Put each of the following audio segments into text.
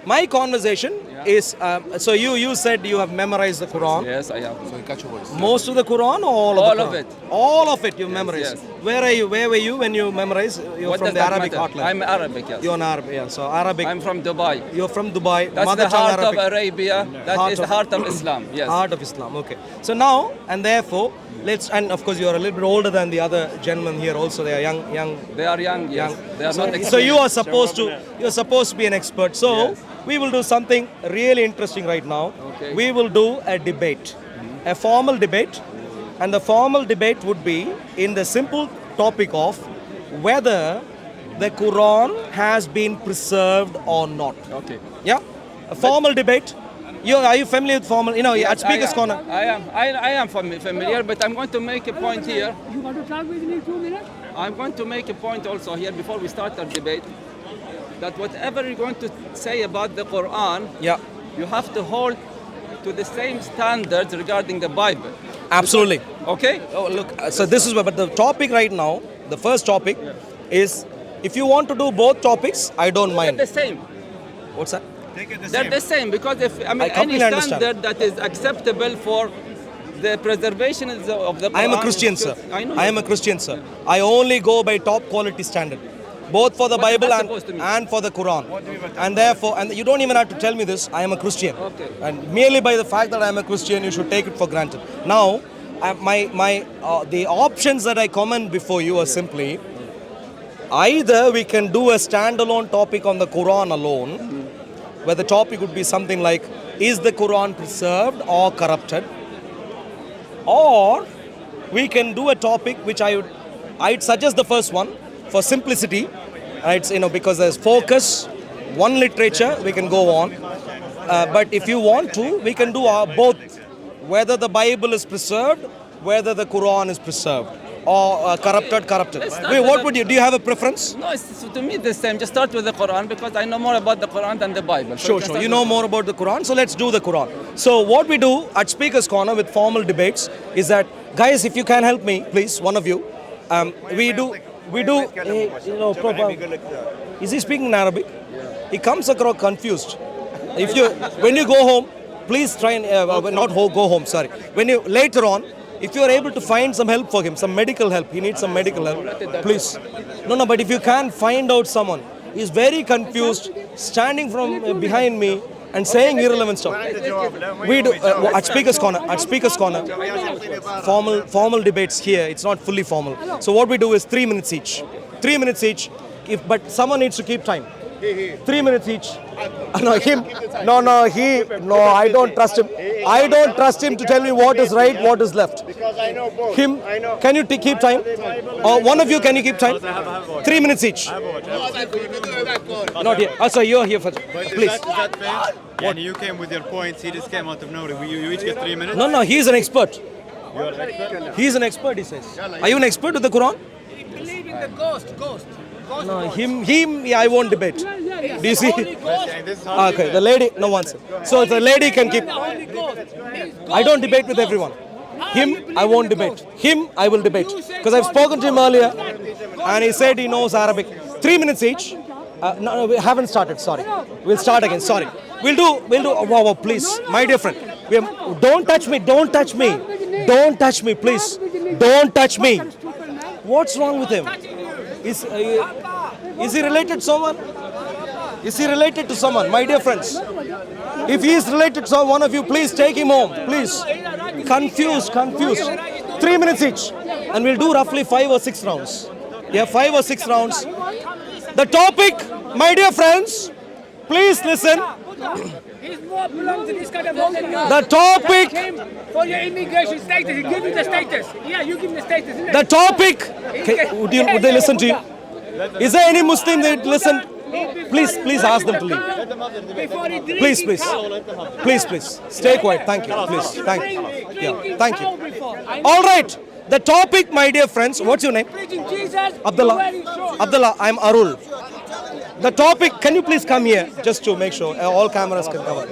My conversation is, so you said you have memorized the Quran. Yes, I have. Most of the Quran or all of the Quran? All of it. All of it you memorized. Yes. Where are you? Where were you when you memorized? You're What from does the that Arabic matter? heartland. I'm Arabic, yes. You're an Arab, yeah. So Arabic. I'm from Dubai. You're from Dubai. That's Mother the tongue heart Arabic. of Arabia. That Heart is of- the heart of Islam, yes. Heart of Islam. Okay. So now and therefore, let's, and of course you are a little bit older than the other gentlemen here. Also, they are young. They are young, yes. They are not So you are supposed to. You're supposed to be an expert. So Yes. we will do something really interesting right now. Okay. We will do a debate, a formal debate, and the formal debate would be in the simple topic of whether the Quran has been preserved or not. Okay. Yeah, a formal debate. Are you familiar with formal? You know, at Speaker's Corner. I am familiar, but I'm going to make a point here. You want to talk with me 2 minutes? I'm going to make a point also here before we start our debate, that whatever you're going to say about the Quran, Yeah, you have to hold to the same standards regarding the Bible. absolutely. Okay? Oh, look, so this is but the topic right now, the first topic is, if you want to do both topics, I don't They're mind. the same. What's that? They're the same because if I any completely understand. standard that is acceptable for the preservation of the Quran. I am a Christian, sir. I know. I am a Christian, sir. I only go by top quality standard, both for the What is Bible that and, supposed to mean? and for the Quran. And therefore, and you don't even have to tell me this, I am a Christian. Okay. And merely by the fact that I am a Christian, you should take it for granted. Now, the options that I comment before you are simply, either we can do a standalone topic on the Quran alone, where the topic would be something like, is the Quran preserved or corrupted? Or we can do a topic which I'd suggest the first one for simplicity. It's, because there's focus, one literature, we can go on. But if you want to, we can do both, whether the Bible is preserved, whether the Quran is preserved, or corrupted. Let's start Wait, with what the- would you? Do you have a preference? No, it's to me the same. Just start with the Quran because I know more about the Quran than the Bible. So Sure. just start You with know the- more about the Quran, so let's do the Quran. So what we do at Speaker's Corner with formal debates is that, guys, if you can help me, please, one of you, we do, is he speaking in Arabic? He comes across confused. When you go home, please try and, go home, sorry. When you, later on, if you are able to find some help for him, some medical help, he needs some medical help, please. No, but if you can find out someone, he's very confused, standing from behind me and saying irrelevant stuff. We do, at Speaker's Corner, formal debates here, it's not fully formal. So what we do is 3 minutes each. 3 minutes each, but someone needs to keep time. 3 minutes each. No, him. No, I don't trust him. I don't trust him to tell me what is right, what is left. Because I know both. Him, can you keep time? Or one of you, can you keep time? 3 minutes each. Not yet. Oh, sorry, you're here first. Please. Is that fair? Yeah, and you came with your points, he just came out of nowhere. You each get 3 minutes? No, he's an expert. He's an expert, he says. Are you an expert with the Quran? Believe in the ghost. No, him, yeah, I won't debate. Do you see? This is how Okay, the lady, no one said. So the lady can keep. I don't debate with everyone. Him, I won't debate. Him, I will debate. Because I've spoken to him earlier and he said he knows Arabic. 3 minutes each. No, we haven't started, sorry. We'll start again, sorry. We'll do, wow, please, my dear friend. Don't touch me, please. Don't touch me. What's wrong with him? Is he related to someone? Is he related to someone? My dear friends, if he is related to one of you, please take him home. Please. Confused. 3 minutes each. And we'll do roughly 5 or 6 rounds. Yeah, 5 or 6 rounds. The topic, my dear friends, please listen. He's more belong to this kind of than you. The topic, For your immigration status, he give you the status. Yeah, you give him the status. Isn't the it? topic. Would they listen to you? Is there any Muslim that listen? Please ask them to leave. Before he drinks, Please. he cow. Please. Stay quiet. Thank you. Please. Thank you. Drinking Thank cow you. before. I know. All right. The topic, my dear friends, what's your name? Preaching Jesus, Abdullah. you're wearing shorts. Abdullah, I'm Arul. The topic, can you please come here just to make sure all cameras can cover.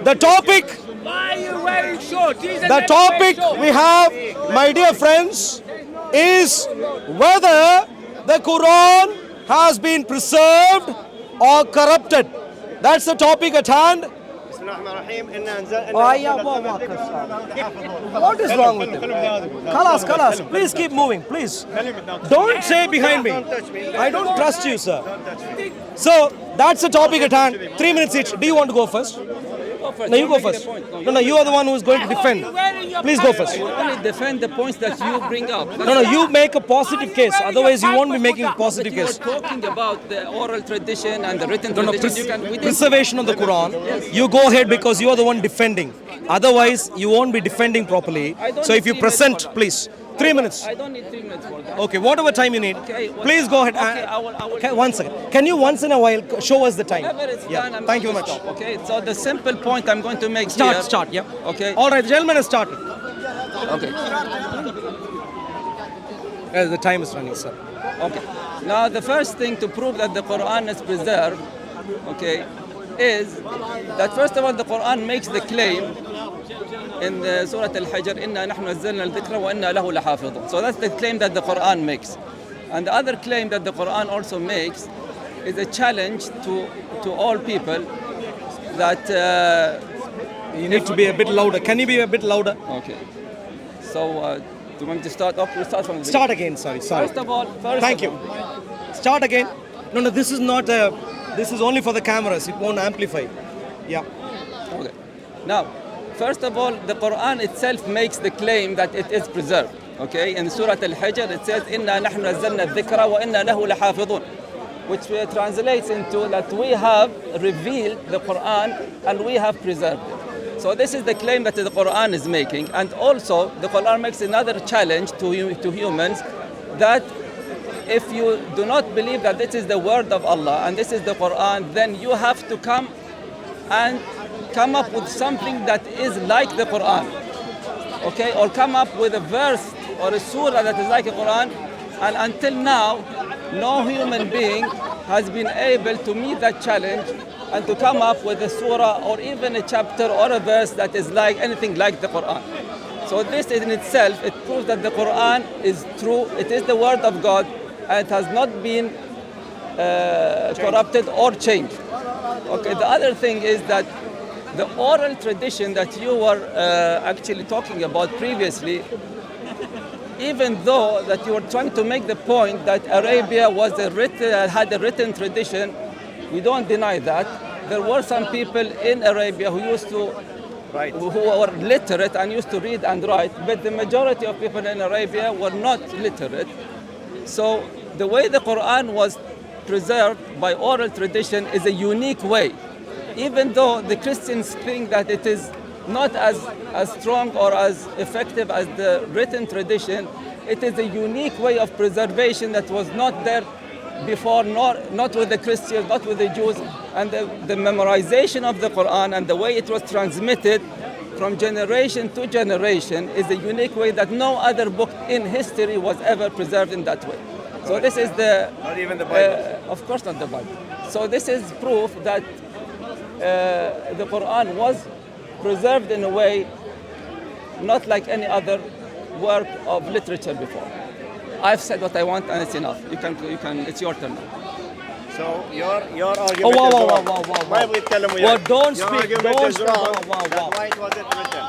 The topic, Why are you wearing shorts? Jesus the never wear topic shorts. we have, my dear friends, is whether the Quran has been preserved or corrupted. That's the topic at hand. بسم الله الرحمن الرحيم إنا أنزلنا Oh, yeah, what is wrong with him? Kalas, please keep moving, please. Don't say behind me. I don't trust you, sir. So, that's the topic at hand. 3 minutes each. Do you want to go first? Go first. No, you go Don't make first. the point. No, you are the one who is going to defend. Please go first. You only defend the points that you bring up. No, you make a positive case. Otherwise, you won't be making a positive But you case. are talking about the oral tradition and the written No, tradition. We didn't- preservation of the Quran. You go ahead because you are the one defending. Otherwise, you won't be defending properly. I don't So if need you 3 minutes present, for that. please. 3 minutes. I don't need 3 minutes for that. Okay, whatever time you need. Okay, well, Please go ahead. okay, I will- Okay, one second. Can you once in a while show us the time? Whenever it's Yeah. done, I'm Thank you going very to much. stop. Okay, so the simple point I'm going to make here. Start, yeah. Okay. All right, the gentleman has started. Okay. The time is running, sir. Okay. Now the first thing to prove that the Quran is preserved, okay, is that first of all the Quran makes the claim in the Surah Al-Hijr, إِنَّا نَحْنُ نَزَّلْنَا الذِّكْرَ وَإِنَّا لَهُ لَحَافِظُونَ. So that's the claim that the Quran makes. And the other claim that the Quran also makes is a challenge to all people that You need to be a bit louder. Can you be a bit louder? okay. So do you want me to start off? We'll start from the Start again, sorry. First of all, Thank you. Start again. No, this is not a. This is only for the cameras. It won't amplify. Yeah. Okay. Now, first of all, the Quran itself makes the claim that it is preserved. Okay, in Surah Al-Hijr it says, "Inna nahnu nazzalna dhikra wa inna lahu lahafidhun," which translates into that we have revealed the Quran and we have preserved it. So this is the claim that the Quran is making, and also the Quran makes another challenge to humans that if you do not believe that this is the word of Allah and this is the Quran, then you have to come up with something that is like the Quran, okay, or come up with a verse or a surah that is like the Quran. And until now, no human being has been able to meet that challenge and to come up with a surah or even a chapter or a verse that is like anything like the Quran. So this in itself, it proves that the Quran is true, it is the word of God, and it has not been corrupted or changed. Okay, the other thing is that the oral tradition that you were actually talking about previously, even though that you were trying to make the point that Arabia had a written tradition, we don't deny that. There were some people in Arabia who used to, who were literate and used to read and write, but the majority of people in Arabia were not literate. So the way the Quran was preserved by oral tradition is a unique way. Even though the Christians think that it is not as strong or as effective as the written tradition, it is a unique way of preservation that was not there before, not with the Christians, not with the Jews. And the memorization of the Quran and the way it was transmitted from generation to generation is a unique way that no other book in history was ever preserved in that way. So this is Not even the Bible. of course not the Bible. So this is proof that the Quran was preserved in a way not like any other work of literature before. I've said what I want and it's enough. You can. It's your turn now. So your argument Oh, wow, is wow, wrong. wow, wow, wow, Why wow. we tell them we Well, are- don't your speak, argument don't is speak. wrong. Wow, wow, That's wow. why it wasn't written.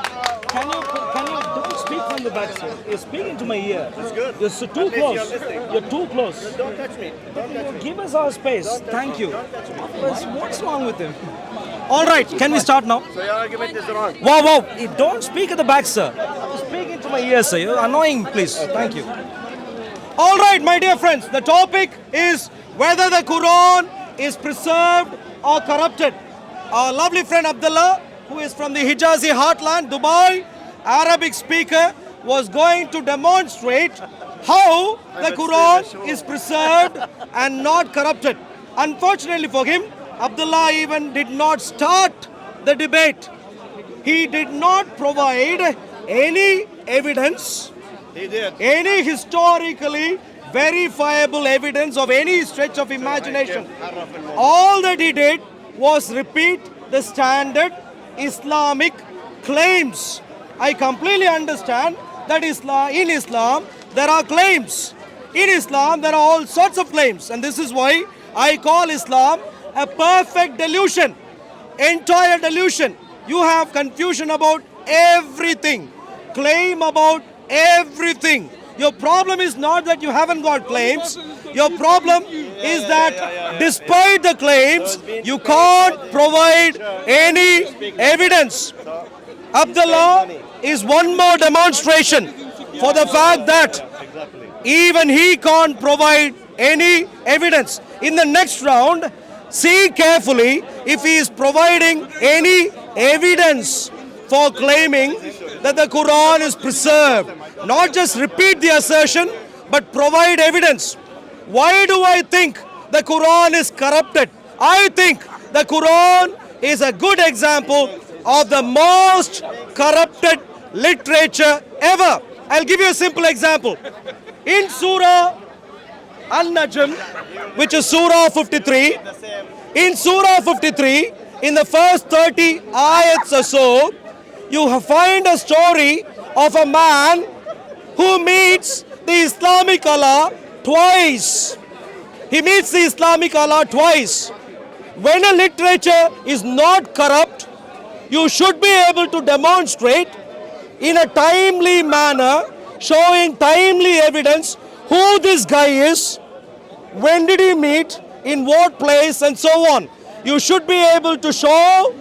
Can you don't speak from the back, sir? You're speaking to my ear. That's good. You're too At least close. you're listening. You're too close. Don't touch me. Don't touch me. Give us our space. Don't touch Thank me. you. Don't touch me. What's wrong with him? All right, can we start now? So your argument is wrong. Wow. Don't speak at the back, sir. You're speaking to my ear, sir. You're annoying, please. Thank you. All right, my dear friends, the topic is whether the Quran is preserved or corrupted. Our lovely friend Abdullah, who is from the Hijazi heartland, Dubai, Arabic speaker, was going to demonstrate how the Quran is preserved and not corrupted. Unfortunately for him, Abdullah even did not start the debate. He did not provide any evidence, He did. any historically verifiable evidence of any stretch of imagination. All that he did was repeat the standard Islamic claims. I completely understand that in Islam there are claims. In Islam there are all sorts of claims, and this is why I call Islam a perfect delusion. Entire delusion. You have confusion about everything. Claim about everything. Your problem is not that you haven't got claims. Your problem is that despite the claims, you can't provide any evidence. Abdullah is one more demonstration for the fact that even he can't provide any evidence. In the next round, see carefully if he is providing any evidence for claiming that the Quran is preserved. Not just repeat the assertion, but provide evidence. Why do I think the Quran is corrupted? I think the Quran is a good example of the most corrupted literature ever. I'll give you a simple example. In Surah An-Najm, which is Surah 53, in Surah 53, in the first 30 ayats or so, you find a story of a man who meets the Islamic Allah twice. He meets the Islamic Allah twice. When a literature is not corrupt, you should be able to demonstrate in a timely manner, showing timely evidence who this guy is, when did he meet, in what place, and so on. You should be able to show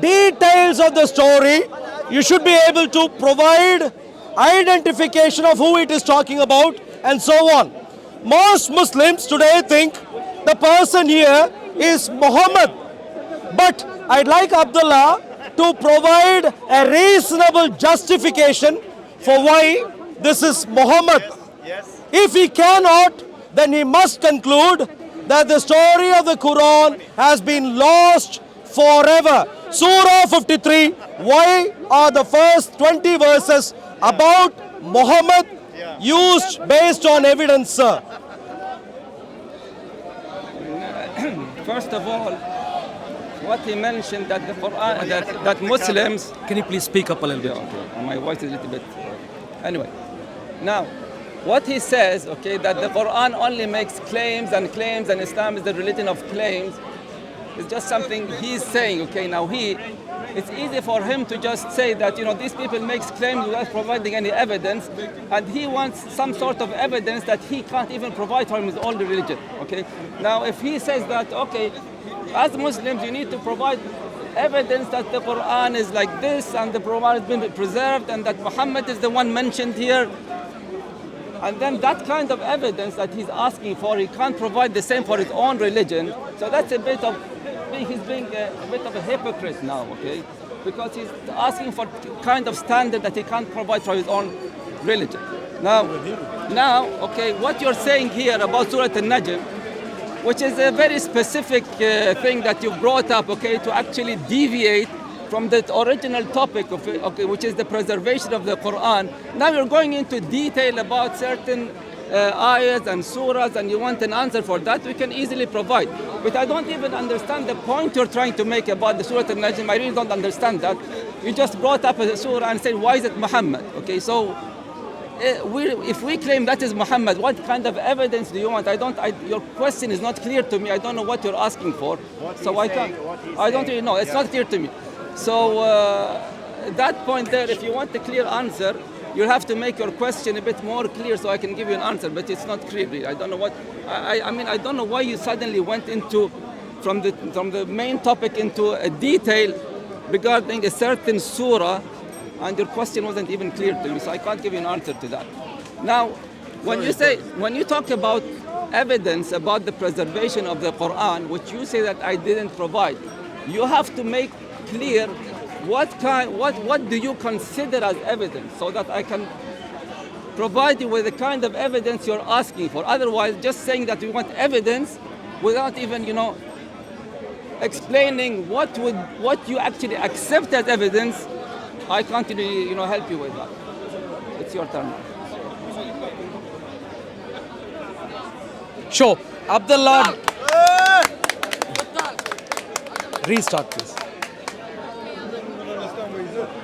details of the story. You should be able to provide identification of who it is talking about, and so on. Most Muslims today think the person here is Muhammad. But I'd like Abdullah to provide a reasonable justification for why this is Muhammad. If he cannot, then he must conclude that the story of the Quran has been lost forever. Surah 53, why are the first 20 verses about Muhammad used based on evidence, sir? First of all, what he mentioned that the Quran, that Muslims. Can you please speak up a little bit? Okay. My voice is a little bit. Anyway, now, what he says, okay, that the Quran only makes claims and Islam is the religion of claims, is just something he's saying. Okay, now it's easy for him to just say that, these people makes claims without providing any evidence, and he wants some sort of evidence that he can't even provide for his own religion. Okay, now if he says that, okay, as Muslims you need to provide evidence that the Quran is like this and the Quran has been preserved and that Muhammad is the one mentioned here, and then that kind of evidence that he's asking for, he can't provide the same for his own religion. So that's he's being a bit of a hypocrite now, okay? Because he's asking for kind of standard that he can't provide for his own religion. Now, okay, what you're saying here about Surah An-Najm, which is a very specific thing that you brought up, okay, to actually deviate from the original topic of it, okay, which is the preservation of the Quran. Now you're going into detail about certain ayahs and surahs, and you want an answer for that, we can easily provide. But I don't even understand the point you're trying to make about the Surah Al-Najm. I really don't understand that. You just brought up a surah and said, why is it Muhammad? Okay, so if we claim that is Muhammad, what kind of evidence do you want? Your question is not clear to me. I don't know what you're asking for. I don't really know. It's not clear to me. So at that point there, if you want a clear answer, you have to make your question a bit more clear so I can give you an answer, but it's not clear. I don't know what, I don't know why you suddenly went into, from the main topic into a detail regarding a certain surah, and your question wasn't even clear to me, so I can't give you an answer to that. Now, when you talk about evidence about the preservation of the Quran, which you say that I didn't provide, you have to make clear what do you consider as evidence, so that I can provide you with the kind of evidence you're asking for. Otherwise, just saying that we want evidence without even, explaining what you actually accept as evidence, I can't really, help you with that. It's your turn. Sure. Abdullah. Restart, please.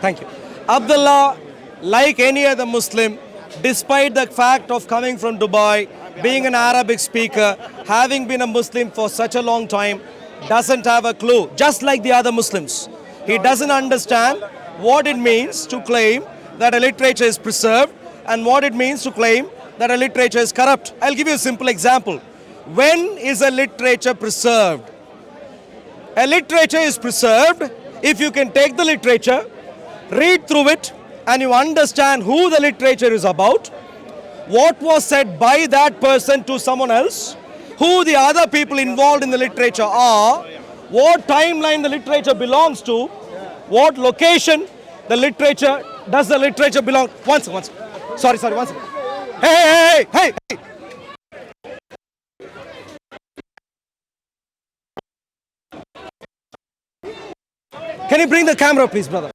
Thank you. Abdullah, like any other Muslim, despite the fact of coming from Dubai, being an Arabic speaker, having been a Muslim for such a long time, doesn't have a clue, just like the other Muslims. He doesn't understand what it means to claim that a literature is preserved and what it means to claim that a literature is corrupt. I'll give you a simple example. When is a literature preserved? A literature is preserved if you can take the literature, read through it, and you understand who the literature is about, what was said by that person to someone else, who the other people involved in the literature are, what timeline the literature belongs to, what location the literature, does the literature belong, one second. Sorry, one second. Hey. Can you bring the camera, please, brother?